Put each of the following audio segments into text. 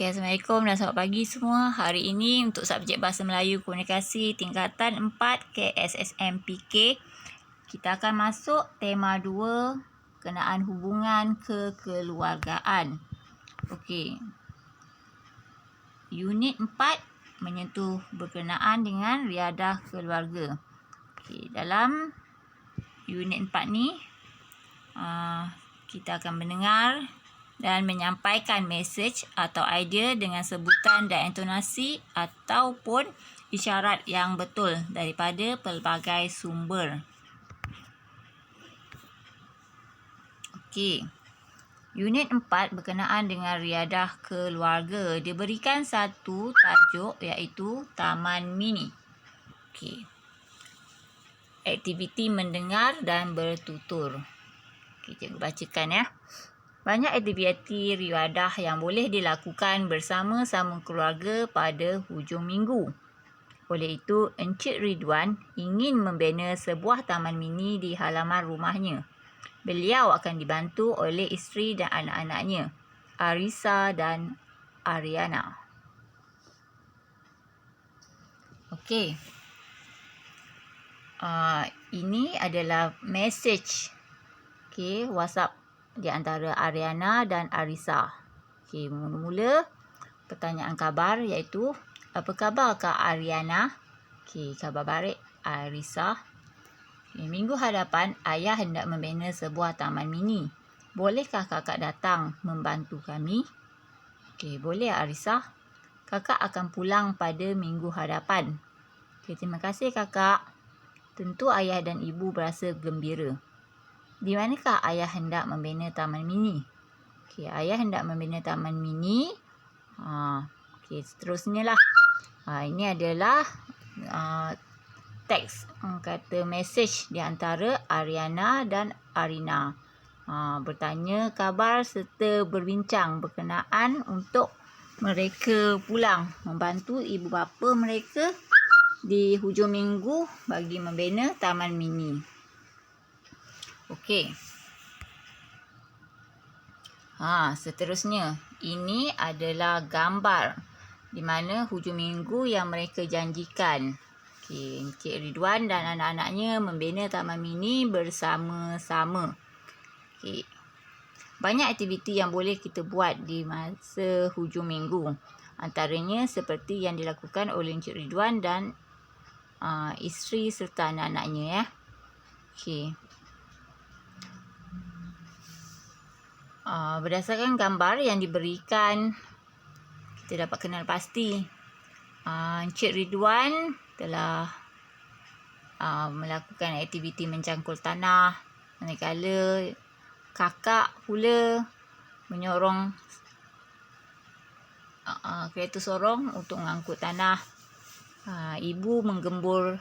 Okay, Assalamualaikum dan selamat pagi semua. Hari ini untuk subjek Bahasa Melayu Komunikasi tingkatan 4 KSSM-PK, kita akan masuk tema 2, kenaan hubungan kekeluargaan. Okey. Unit 4 menyentuh berkenaan dengan riadah keluarga. Okey, dalam unit 4 ni kita akan mendengar dan menyampaikan mesej atau idea dengan sebutan dan intonasi ataupun isyarat yang betul daripada pelbagai sumber. Okey. Unit 4 berkenaan dengan riadah keluarga. Diberikan satu tajuk iaitu Taman Mini. Okey. Aktiviti mendengar dan bertutur. Okey, cikgu bacakan ya. Banyak aktiviti riadah yang boleh dilakukan bersama-sama keluarga pada hujung minggu. Oleh itu, Encik Ridwan ingin membina sebuah taman mini di halaman rumahnya. Beliau akan dibantu oleh isteri dan anak-anaknya, Arisa dan Ariana. Okey. Ini adalah mesej WhatsApp di antara Ariana dan Arisa. Okey, mula-mula pertanyaan khabar iaitu, apa khabar Kak Ariana? Okey, khabar baik Arisa. Okay, minggu hadapan ayah hendak membina sebuah taman mini. Bolehkah kakak datang membantu kami? Okey, boleh Arisa. Kakak akan pulang pada minggu hadapan. Okey, terima kasih kakak. Tentu ayah dan ibu berasa gembira. Di manakah ayah hendak membina taman mini? Okey, ayah hendak membina taman mini. Okey, seterusnya lah. Ini adalah teks kata mesej di antara Ariana dan Arina. Bertanya khabar serta berbincang berkenaan untuk mereka pulang membantu ibu bapa mereka di hujung minggu bagi membina taman mini. Okey. Seterusnya, ini adalah gambar di mana hujung minggu yang mereka janjikan. Okey, Encik Ridwan dan anak-anaknya membina taman mini bersama-sama. Okey. Banyak aktiviti yang boleh kita buat di masa hujung minggu. Antaranya seperti yang dilakukan oleh Encik Ridwan dan isteri serta anak-anaknya ya. Okey. Berdasarkan gambar yang diberikan, kita dapat kenal pasti Encik Ridwan telah melakukan aktiviti mencangkul tanah, manakala kakak pula menyorong kereta sorong untuk mengangkut tanah. Ibu menggembur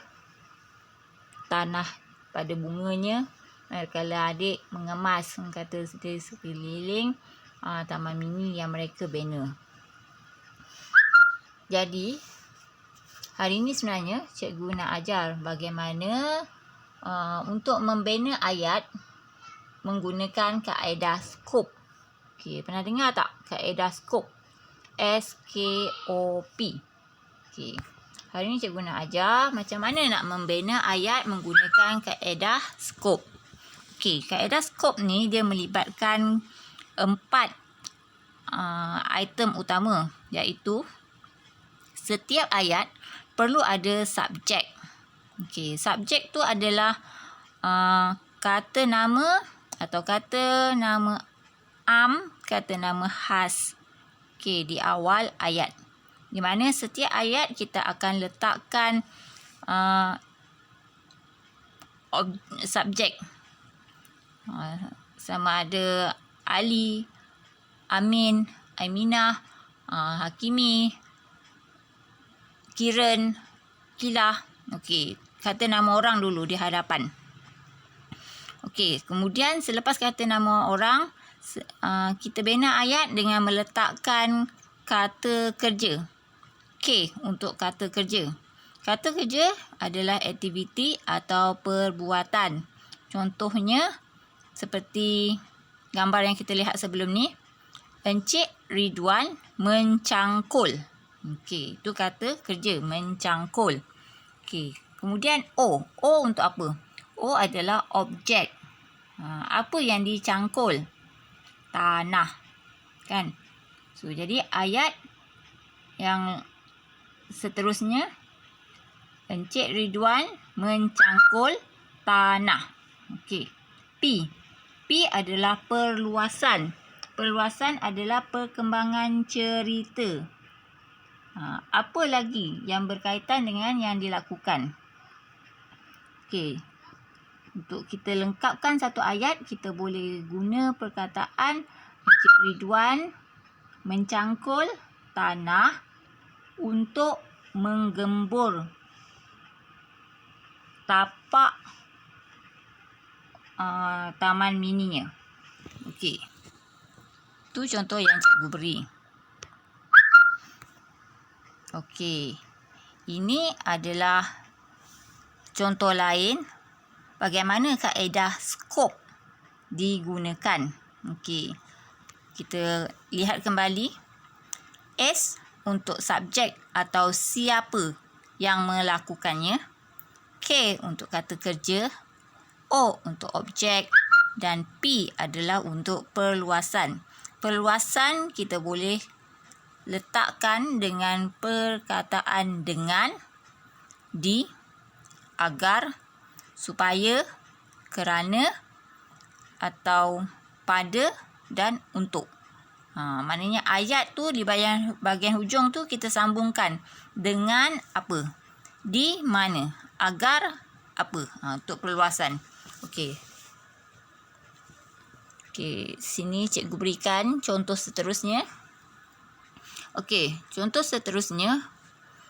tanah pada bunganya, manakala adik mengemas kata sekeliling taman mini yang mereka bina. Jadi, hari ini sebenarnya cikgu nak ajar bagaimana untuk membina ayat menggunakan kaedah skop. Okey, pernah dengar tak kaedah skop? SKOP. Okey. Hari ini cikgu nak ajar macam mana nak membina ayat menggunakan kaedah skop. Okey, kaedah skop ni dia melibatkan 4 item utama, iaitu setiap ayat perlu ada subjek. Okey, subjek tu adalah kata nama atau kata nama kata nama khas. Okey, di awal ayat. Di mana setiap ayat kita akan letakkan subjek. Sama ada Ali, Amin, Aminah, Hakimi, Kiran, Kilah. Okey, kata nama orang dulu di hadapan. Okey, kemudian selepas kata nama orang, kita bina ayat dengan meletakkan kata kerja. K untuk kata kerja. Kata kerja adalah aktiviti atau perbuatan. Contohnya seperti gambar yang kita lihat sebelum ni. Encik Ridwan mencangkul. Okey, itu kata kerja, mencangkul. Okey, kemudian O. O untuk apa? O adalah objek. Apa yang dicangkul? Tanah. Kan? So, jadi ayat yang seterusnya, Encik Ridwan mencangkul tanah. Okey. P. P adalah perluasan. Perluasan adalah perkembangan cerita. Apa lagi yang berkaitan dengan yang dilakukan? Okey. Untuk kita lengkapkan satu ayat, kita boleh guna perkataan Encik Ridwan mencangkul tanah untuk menggembur tapak taman mininya. Okey. Itu contoh yang cikgu beri. Okey. Ini adalah contoh lain bagaimana kaedah skop digunakan. Okey. Kita lihat kembali. S untuk subjek atau siapa yang melakukannya. K untuk kata kerja. O untuk objek. Dan P adalah untuk perluasan. Perluasan kita boleh letakkan dengan perkataan dengan, di, agar, supaya, kerana, atau pada dan untuk. Maknanya ayat tu di bahagian hujung tu kita sambungkan dengan apa? Di mana? Agar apa? Untuk perluasan. Okey. Okey, sini cikgu berikan contoh seterusnya. Okey, contoh seterusnya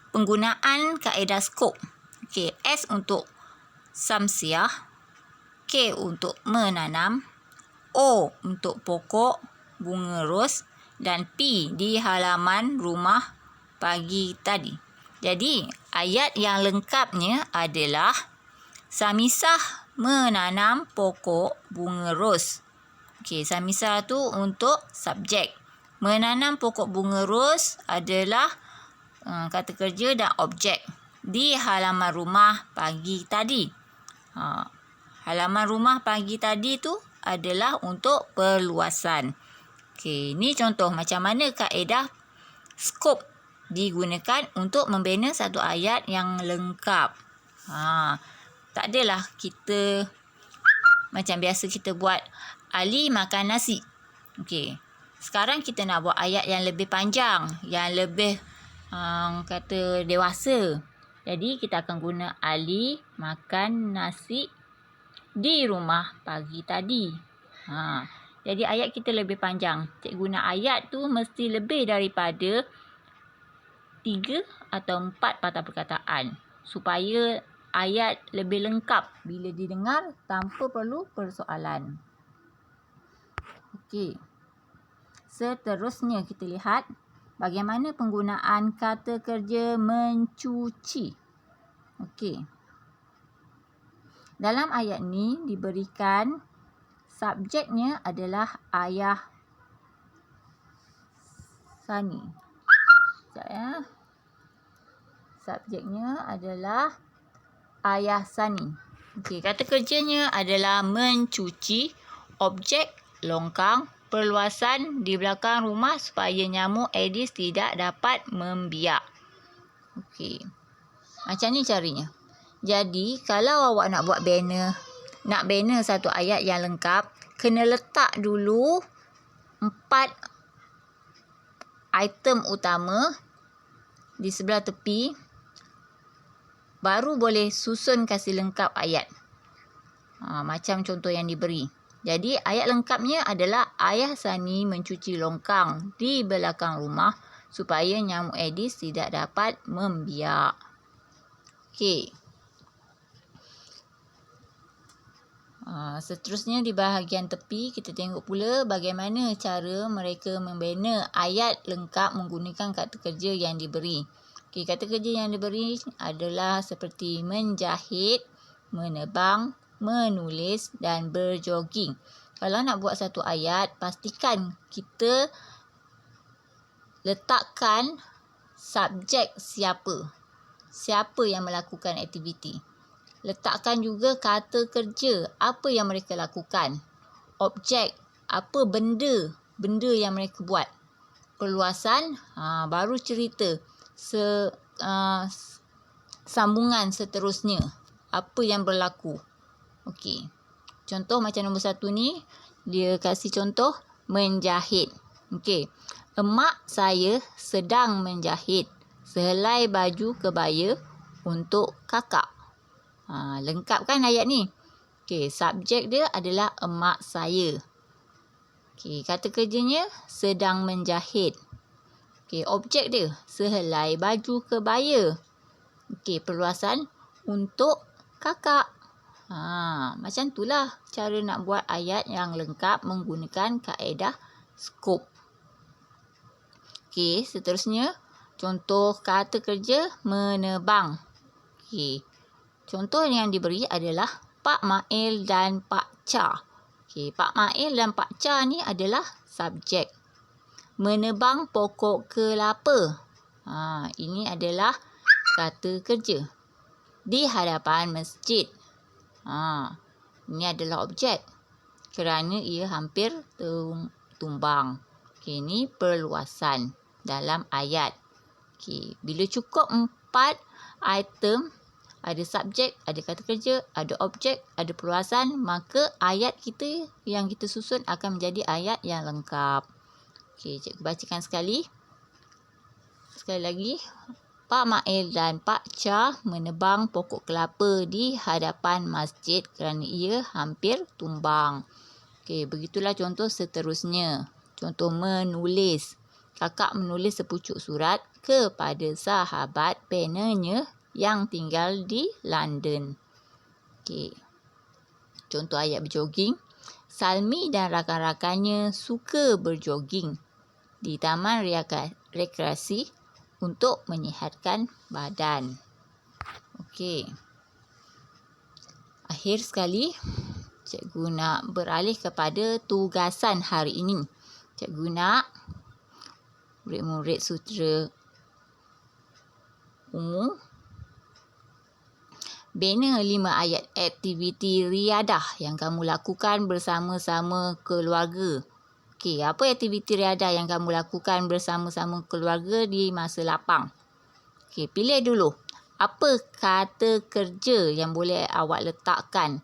penggunaan kaedah skop. Okey, S untuk samsiah, K untuk menanam, O untuk pokok bunga ros dan P di halaman rumah pagi tadi. Jadi, ayat yang lengkapnya adalah Samisah menanam pokok bunga ros. Okey, Samisah tu untuk subjek. Menanam pokok bunga ros adalah kata kerja dan objek. Di halaman rumah pagi tadi. Halaman rumah pagi tadi tu adalah untuk perluasan. Okey, ni contoh macam mana kaedah skop digunakan untuk membina satu ayat yang lengkap. Tak adalah kita macam biasa kita buat Ali makan nasi. Okey. Sekarang kita nak buat ayat yang lebih panjang, yang lebih kata dewasa. Jadi kita akan guna Ali makan nasi di rumah pagi tadi. Jadi ayat kita lebih panjang. Cikgu guna ayat tu mesti lebih daripada 3 atau 4 patah perkataan supaya ayat lebih lengkap bila didengar tanpa perlu persoalan. Okey. Seterusnya kita lihat bagaimana penggunaan kata kerja mencuci. Okey. Dalam ayat ni diberikan subjeknya adalah ayah Sani. Sekejap ya. Subjeknya adalah ayah Sani. Okey, kata kerjanya adalah mencuci, objek longkang, perluasan di belakang rumah supaya nyamuk Aedes tidak dapat membiak. Okey. Macam ni caranya. Jadi, kalau awak nak buat banner, nak banner satu ayat yang lengkap, kena letak dulu 4 item utama di sebelah tepi, baru boleh susun kasih lengkap ayat. Macam contoh yang diberi. Jadi, ayat lengkapnya adalah ayah Sani mencuci longkang di belakang rumah supaya nyamuk Aedes tidak dapat membiak. Okey. Seterusnya di bahagian tepi, kita tengok pula bagaimana cara mereka membina ayat lengkap menggunakan kata kerja yang diberi. Okey, kata kerja yang diberi adalah seperti menjahit, menebang, menulis dan berjoging. Kalau nak buat satu ayat, pastikan kita letakkan subjek siapa. Siapa yang melakukan aktiviti. Letakkan juga kata kerja, apa yang mereka lakukan. Objek, apa benda yang mereka buat. Perluasan, baru cerita. Sambungan seterusnya. Apa yang berlaku. Okey. Contoh macam nombor 1 ni, dia kasih contoh menjahit. Okey. Emak saya sedang menjahit sehelai baju kebaya untuk kakak. Lengkap kan ayat ni? Okey, subjek dia adalah emak saya. Okey, kata kerjanya sedang menjahit. Okey, objek dia sehelai baju kebaya. Okey, perluasan untuk kakak. Macam itulah cara nak buat ayat yang lengkap menggunakan kaedah skop. Okey, seterusnya contoh kata kerja menebang. Okey. Contoh yang diberi adalah Pak Mail dan Pak Cha. Okey, Pak Mail dan Pak Cha ni adalah subjek. Menebang pokok kelapa. Ini adalah kata kerja. Di hadapan masjid. Ini adalah objek. Kerana ia hampir tumbang. Okey, ini perluasan dalam ayat. Okey, bila cukup 4 item, ada subjek, ada kata kerja, ada objek, ada perluasan, maka ayat kita yang kita susun akan menjadi ayat yang lengkap. Okey, cikgu bacakan sekali. Sekali lagi. Pak Mail dan Pak Cha menebang pokok kelapa di hadapan masjid kerana ia hampir tumbang. Okey, begitulah contoh seterusnya. Contoh menulis. Kakak menulis sepucuk surat kepada sahabat penanya yang tinggal di London. Okey. Contoh ayat berjoging. Salmi dan rakan-rakannya suka berjoging di taman rekreasi untuk menyihatkan badan. Okey. Akhir sekali, cikgu nak beralih kepada tugasan hari ini. Cikgu nak murid-murid sutera umum bina 5 ayat aktiviti riadah yang kamu lakukan bersama-sama keluarga. Okey, apa aktiviti riadah yang kamu lakukan bersama-sama keluarga di masa lapang? Okey, pilih dulu. Apa kata kerja yang boleh awak letakkan?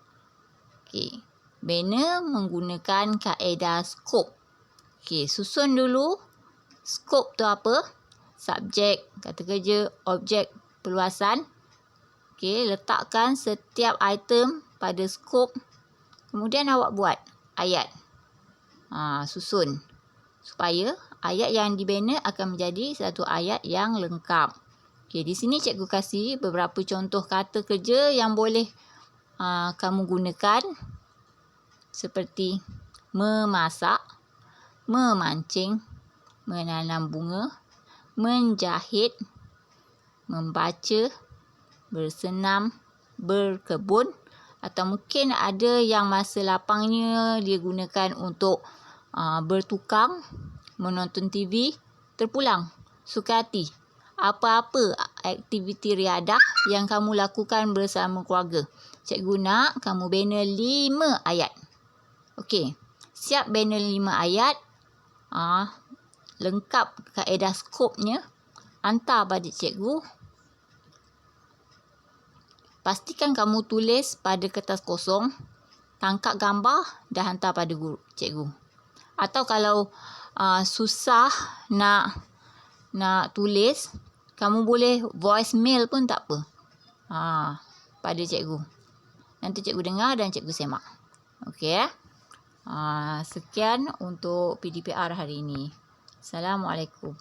Okey, bina menggunakan kaedah skop. Okey, susun dulu. Skop tu apa? Subjek, kata kerja, objek, perluasan. Okey, letakkan setiap item pada skop. Kemudian awak buat ayat. Susun. Supaya ayat yang dibina akan menjadi satu ayat yang lengkap. Okey, di sini cikgu kasih beberapa contoh kata kerja yang boleh kamu gunakan. Seperti memasak, memancing, menanam bunga, menjahit, membaca, bersenam, berkebun, atau mungkin ada yang masa lapangnya dia gunakan untuk bertukang, menonton TV, terpulang, suka hati. Apa-apa aktiviti riadah yang kamu lakukan bersama keluarga. Cikgu nak kamu bina 5 ayat. Okey, siap bina 5 ayat. Lengkap kaedah skopnya. Hantar pada cikgu. Pastikan kamu tulis pada kertas kosong, tangkap gambar dan hantar pada guru, cikgu. Atau kalau susah nak tulis, kamu boleh voice mail pun tak apa. Pada cikgu. Nanti cikgu dengar dan cikgu semak. Okey. Sekian untuk PDPR hari ini. Assalamualaikum.